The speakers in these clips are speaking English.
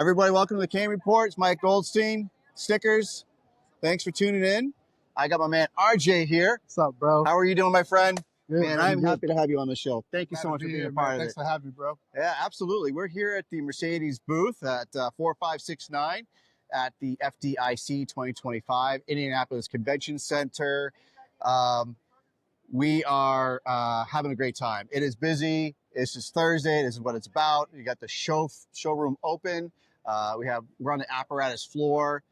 Everybody, welcome to the C.A.N Report. It's Mike Goldstein. Stickers. Thanks for tuning in. I got my man RJ here. What's up, bro? How are you doing, my friend? Good, man, I'm happy to have you on the show. Thank you so much for being a part of it. Thanks for having me, bro. Yeah, absolutely. We're here at the Mercedes booth at 4569 at the FDIC 2025 Indianapolis Convention Center. We are having a great time. It is busy. It's just Thursday. This is what it's about. You got the showroom open. We're on the apparatus floor.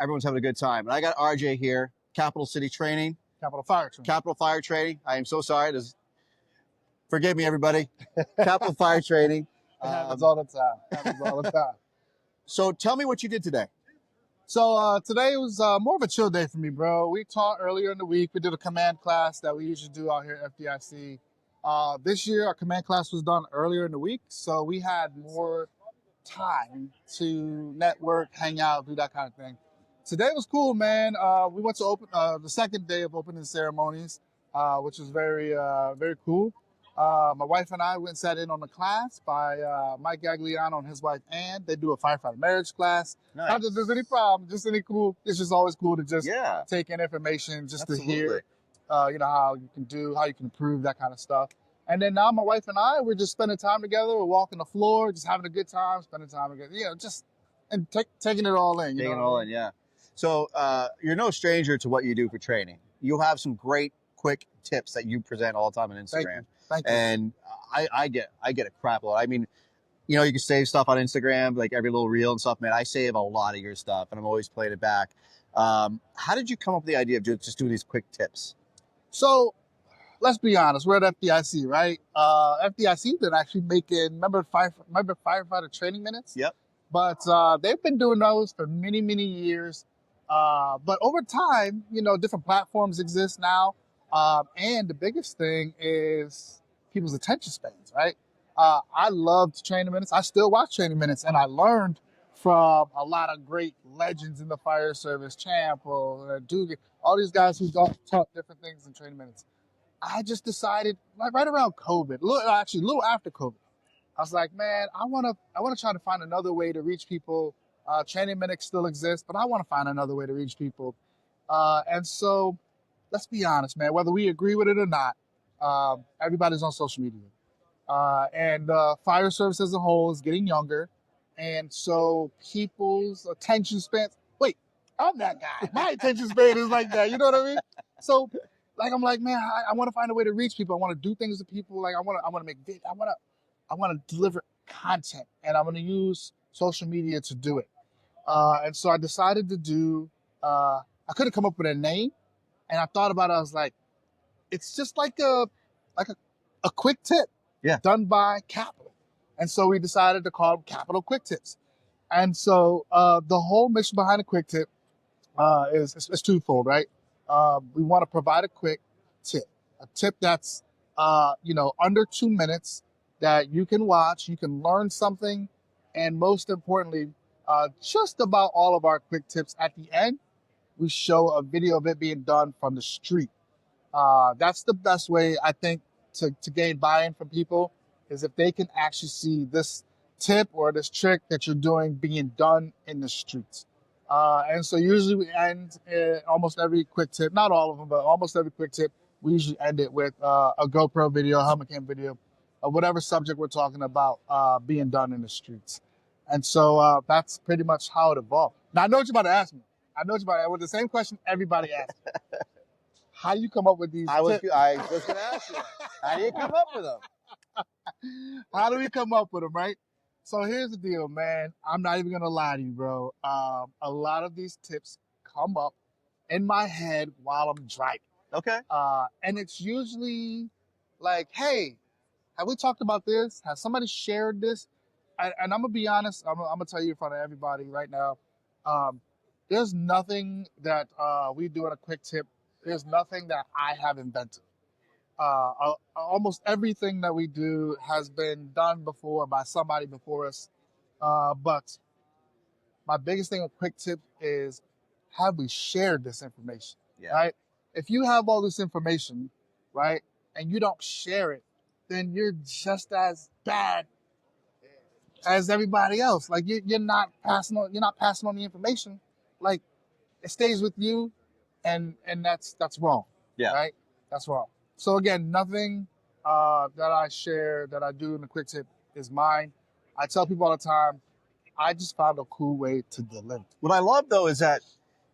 Everyone's having a good time. And I got RJ here, Capital City Training. Capital Fire Training. Capital Fire Training. I am so sorry. Forgive me, everybody. Capital Fire Training. It happens all the time. Happens all the time. So tell me what you did today. So today was more of a chill day for me, bro. We taught earlier in the week. We did a command class that we usually do out here at FDIC. This year, our command class was done earlier in the week, so we had more time to network, hang out, do that kind of thing. Today was cool, man. We went to the second day of opening ceremonies, which was very cool. My wife and I went and sat in on the class by Mike Gagliano and his wife C.A.N. They do a firefighter marriage class. Nice. Not that there's any problem, just any cool. It's just always cool to just take in information, just Absolutely. to hear, how you can improve, that kind of stuff. And then now my wife and I, we're just spending time together. We're walking the floor, just having a good time, spending time together. Taking it all in. Taking it all in, yeah. So you're no stranger to what you do for training. You have some great, quick tips that you present all the time on Instagram. Thank you. And I get a crap load. I mean, you can save stuff on Instagram, like every little reel and stuff. Man, I save a lot of your stuff, and I'm always playing it back. How did you come up with the idea of just doing these quick tips? So let's be honest, we're at FDIC, right? FDIC been actually making, remember firefighter training minutes? Yep. But they've been doing those for many, many years. But over time, different platforms exist now. And the biggest thing is people's attention spans, right? I loved training minutes. I still watch training minutes, and I learned from a lot of great legends in the fire service, Champo, Dugan, all these guys who taught different things in training minutes. I just decided, like right around COVID, a little after COVID, I was like, man, I want to try to find another way to reach people. Training minutes still exist, but I want to find another way to reach people. And so, let's be honest, man. Whether we agree with it or not, everybody's on social media, and fire service as a whole is getting younger, and so people's attention spans. Wait, I'm that guy. My attention span is like that. You know what I mean? So, I'm like, man, I want to find a way to reach people. I want to do things to people. Like I want to make videos. I want to deliver content, and I'm going to use social media to do it. And so I decided to do. I couldn't come up with a name, and I thought about it. I was like, it's just like a quick tip, done by Capital. And so we decided to call them Capital Quick Tips. And so the whole mission behind a quick tip is twofold, right? We want to provide a quick tip, a tip that's under 2 minutes that you can watch, you can learn something, and most importantly, just about all of our quick tips at the end, we show a video of it being done from the street. That's the best way, I think, to gain buy-in from people, is if they can actually see this tip or this trick that you're doing being done in the streets. And so usually we end almost every quick tip, not all of them, but almost every quick tip, we usually end it with a GoPro video, a helmet cam video, or whatever subject we're talking about being done in the streets. And so that's pretty much how it evolved. Now, I know what you're about to ask me. With the same question everybody asks. How do you come up with these tips? I was going to ask you that. How do you come up with them? How do we come up with them, right? So here's the deal, man. I'm not even going to lie to you, bro. A lot of these tips come up in my head while I'm driving. Okay. And it's usually like, hey, have we talked about this? Has somebody shared this? And I'm going to be honest. I'm going to tell you in front of everybody right now. There's nothing that we do in a quick tip. There's nothing that I have invented. Almost everything that we do has been done before by somebody before us. But my biggest thing with quick tip is, have we shared this information? Yeah. Right? If you have all this information, right, and you don't share it, then you're just as bad as everybody else. Like you're not passing on the information. Like it stays with you, and that's wrong. Yeah. Right. That's wrong. So again, nothing that I share that I do in the quick tip is mine. I tell people all the time. I just found a cool way to deliver. What I love though is that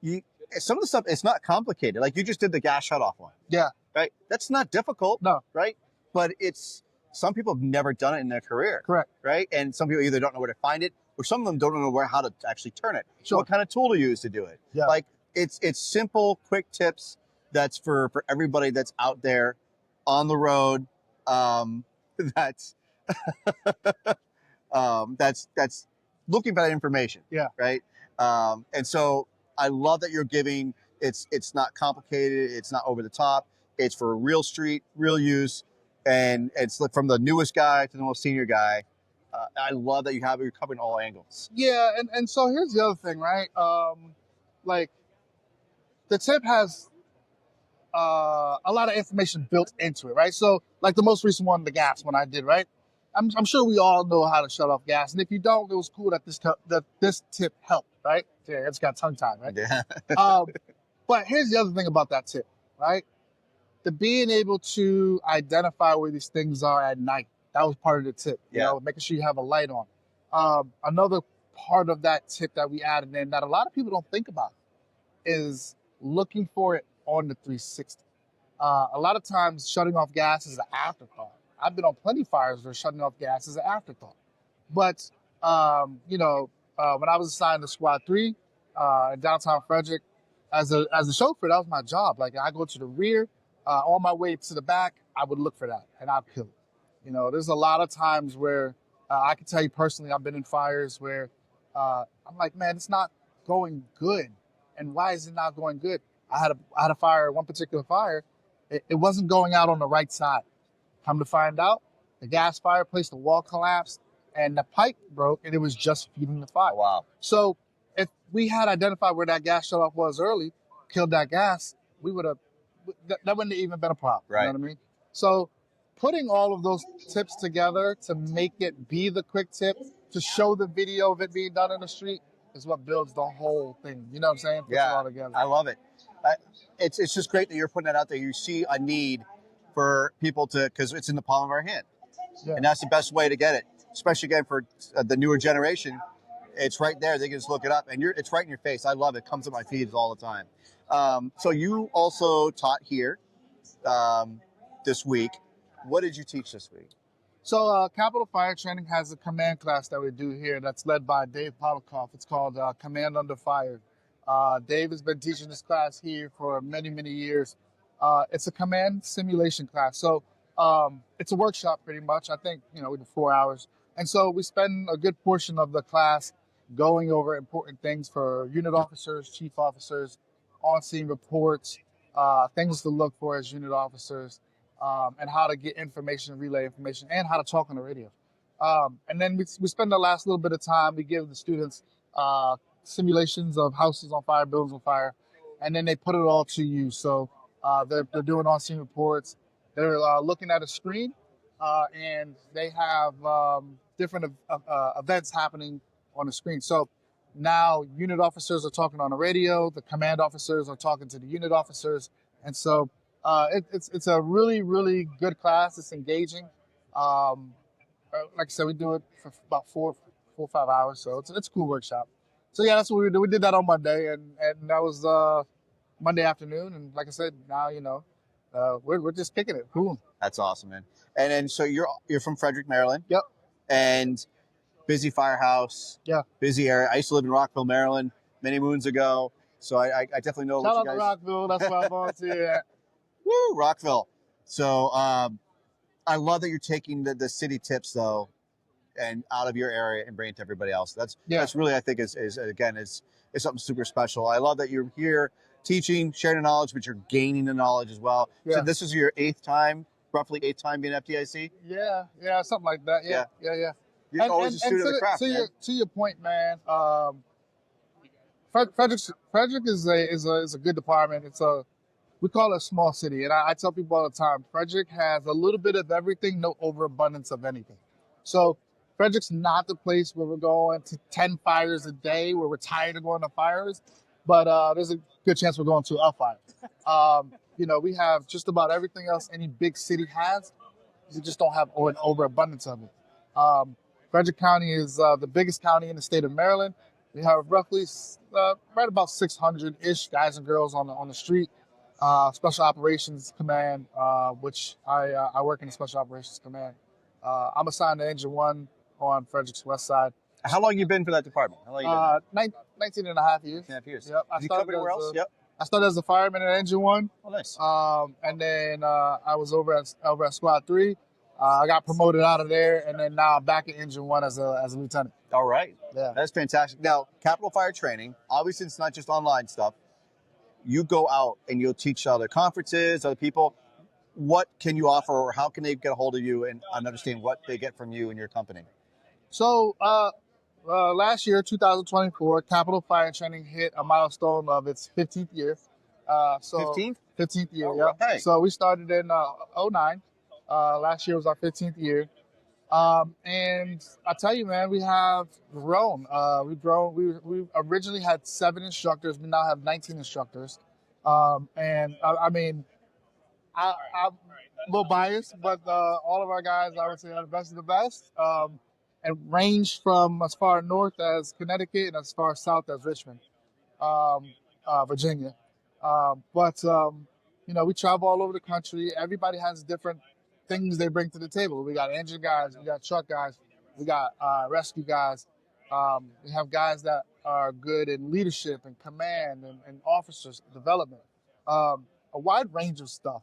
you some of the stuff it's not complicated. Like you just did the gas shut off one. Yeah. Right. That's not difficult. No. Right. But it's some people have never done it in their career. Correct. Right. And some people either don't know where to find it, or some of them don't know how to actually turn it. Sure. What kind of tool to use to do it. Yeah. Like it's simple, quick tips. That's for everybody that's out there on the road. That's that's looking for that information. Yeah. Right. And so I love that you're giving. It's not complicated. It's not over the top. It's for real street, real use, and it's from the newest guy to the most senior guy. I love that you're covering all angles. Yeah, and so here's the other thing, right? Like the tip has a lot of information built into it, right? So like the most recent one, the gas one I did, right? I'm sure we all know how to shut off gas, and if you don't, it was cool that this tip helped, right? Yeah, it's got tongue tied, right? Yeah. But here's the other thing about that tip, right? The being able to identify where these things are at night. That was part of the tip, you know, making sure you have a light on. Another part of that tip that we added in that a lot of people don't think about is looking for it on the 360. A lot of times shutting off gas is an afterthought. I've been on plenty of fires where shutting off gas is an afterthought. But, when I was assigned to Squad 3 in downtown Frederick, as a chauffeur, that was my job. Like I go to the rear, on my way to the back, I would look for that and I'd kill it. You know, there's a lot of times where I can tell you personally, I've been in fires where I'm like, man, it's not going good. And why is it not going good? I had a fire, one particular fire, it wasn't going out on the right side. Come to find out, the gas fireplace, the wall collapsed, and the pipe broke, and it was just feeding the fire. Wow. So if we had identified where that gas shut off was early, killed that gas, we would have, that wouldn't have even been a problem. Right. You know what I mean? So putting all of those tips together to make it be the quick tip, to show the video of it being done in the street, is what builds the whole thing. You know what I'm saying? Puts it all together. I love it. It's just great that you're putting that out there. You see a need for people because it's in the palm of our hand. Yeah. And that's the best way to get it, especially again for the newer generation. It's right there. They can just look it up, and it's right in your face. I love it. It comes to my feeds all the time. So you also taught here this week. What did you teach this week? So Capital Fire Training has a command class that we do here that's led by Dave Polikoff. It's called Command Under Fire. Dave has been teaching this class here for many, many years. It's a command simulation class. So it's a workshop pretty much. I think, we do 4 hours. And so we spend a good portion of the class going over important things for unit officers, chief officers, on-scene reports, things to look for as unit officers, and how to get information, relay information, and how to talk on the radio. And then we spend the last little bit of time, we give the students simulations of houses on fire, buildings on fire, and then they put it all to use. So they're doing on-scene reports. They're looking at a screen, and they have different events happening on the screen. So now unit officers are talking on the radio, the command officers are talking to the unit officers, and so it's a really, really good class. It's engaging. Like I said, we do it for about 4 or 5 hours, so it's a cool workshop. So yeah, that's what we did. We did that on Monday, and that was Monday afternoon. And like I said, now we're just kicking it. Cool. That's awesome, man. And then so you're from Frederick, Maryland. Yep. And busy firehouse. Yeah. Busy area. I used to live in Rockville, Maryland, many moons ago. So I definitely know Shout what out you guys. to Rockville. That's where I'm volunteering at. Woo, Rockville. So I love that you're taking the city tips though, and out of your area and bringing it to everybody else. That's really, I think is something super special. I love that you're here teaching, sharing the knowledge, but you're gaining the knowledge as well. Yeah. So this is your roughly eighth time being FDIC? Yeah, something like that. Yeah. You're always a student of the craft, man. To your point, man. Frederick is a good department. We call it a small city, and I tell people all the time, Frederick has a little bit of everything, no overabundance of anything. So Frederick's not the place where we're going to 10 fires a day, where we're tired of going to fires, but there's a good chance we're going to a fire. We have just about everything else any big city has. We just don't have an overabundance of it. Frederick County is the biggest county in the state of Maryland. We have roughly right about 600-ish guys and girls on the street. Special Operations Command, which I work in the Special Operations Command. I'm assigned to Engine 1 on Frederick's West Side. How long you been for that department? How long you been? 19 and a half years. 19 and a half years. Yep. Did you come anywhere else? Yep. I started as a fireman at Engine 1. Oh, nice. And then I was over at Squad 3. I got promoted out of there, and then now I'm back at Engine 1 as a lieutenant. All right. Yeah. That's fantastic. Now, Capital Fire Training, obviously it's not just online stuff. You go out and you'll teach other conferences, other people. What can you offer, or how can they get a hold of you and understand what they get from you and your company? So last year, 2024, Capital Fire Training hit a milestone of its 15th year. 15th? 15th year, Oh, yeah. right. So we started in 09. Last year was our 15th year. And I tell you, man, we have grown. We've grown. We originally had 7 instructors. We now have 19 instructors. And I mean, I'm a little biased, but all of our guys, I would say, are the best of the best. And range from as far north as Connecticut and as far south as Richmond, Virginia. We travel all over the country. Everybody has different things they bring to the table. We got engine guys, we got truck guys, we got rescue guys. We have guys that are good in leadership and command and officers development. A wide range of stuff.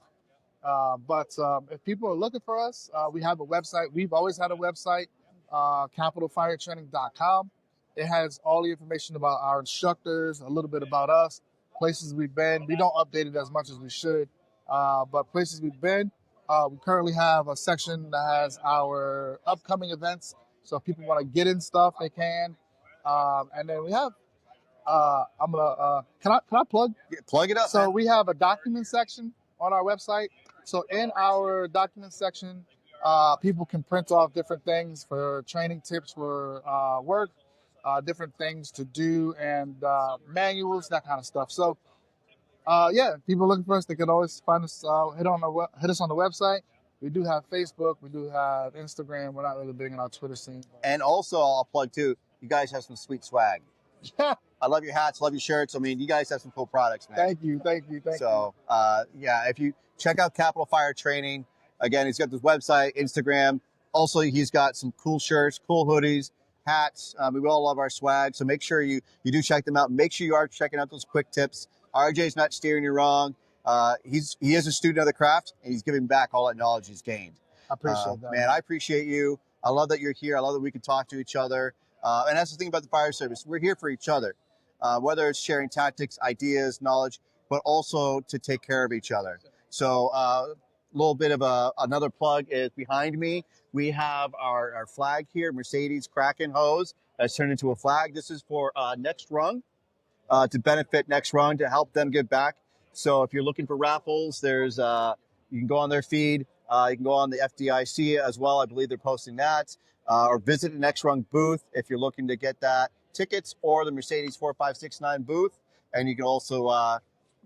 But if people are looking for us, we have a website. We've always had a website, capitalfiretraining.com. It has all the information about our instructors, a little bit about us, places we've been. We don't update it as much as we should, but places we've been. We currently have a section that has our upcoming events. So if people want to get in stuff, they can. And then we have, can I plug? Yeah, plug it up. So man. we have a document section on our website. So in our document section, people can print off different things for training tips for work, different things to do, and manuals, that kind of stuff. So people looking for us, they can always find us, hit us on the website. We do have Facebook, we do have Instagram. We're not really big in our Twitter scene. And also, I'll plug too, you guys have some sweet swag. Yeah. I love your hats, love your shirts. I mean, you guys have some cool products, man. Thank you. So, if you check out Capital Fire Training, again, he's got this website, Instagram. Also, he's got some cool shirts, cool hoodies, hats. We all love our swag. So make sure you do check them out. Make sure you are checking out those quick tips. RJ's not steering you wrong. He is a student of the craft, and he's giving back all that knowledge he's gained. I appreciate that. Man, I appreciate you. I love that you're here. I love that we can talk to each other. And that's the thing about the fire service. We're here for each other, whether it's sharing tactics, ideas, knowledge, but also to take care of each other. So a little bit of another plug is behind me. We have our flag here, Mercedes Kraken hose that's turned into a flag. This is for Next Rung, to benefit Next Rung, to help them give back. So if you're looking for raffles, there's you can go on their feed. You can go on the FDIC as well. I believe they're posting that. Or visit the Next Rung booth if you're looking to get that tickets, or the Mercedes 4569 booth. And you can also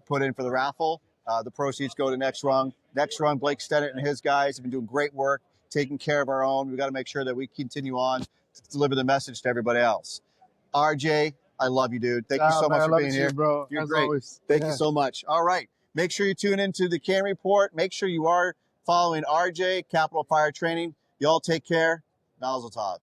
put in for the raffle. The proceeds go to Next Rung. Next Rung, Blake Stennett and his guys have been doing great work, taking care of our own. We've got to make sure that we continue on to deliver the message to everybody else. RJ, I love you, dude. Thank you so much for being here, bro. You're As great. Always. Thank you so much. All right. Make sure you tune into the C.A.N Report. Make sure you are following RJ, Capital Fire Training. Y'all take care. Mazel tov.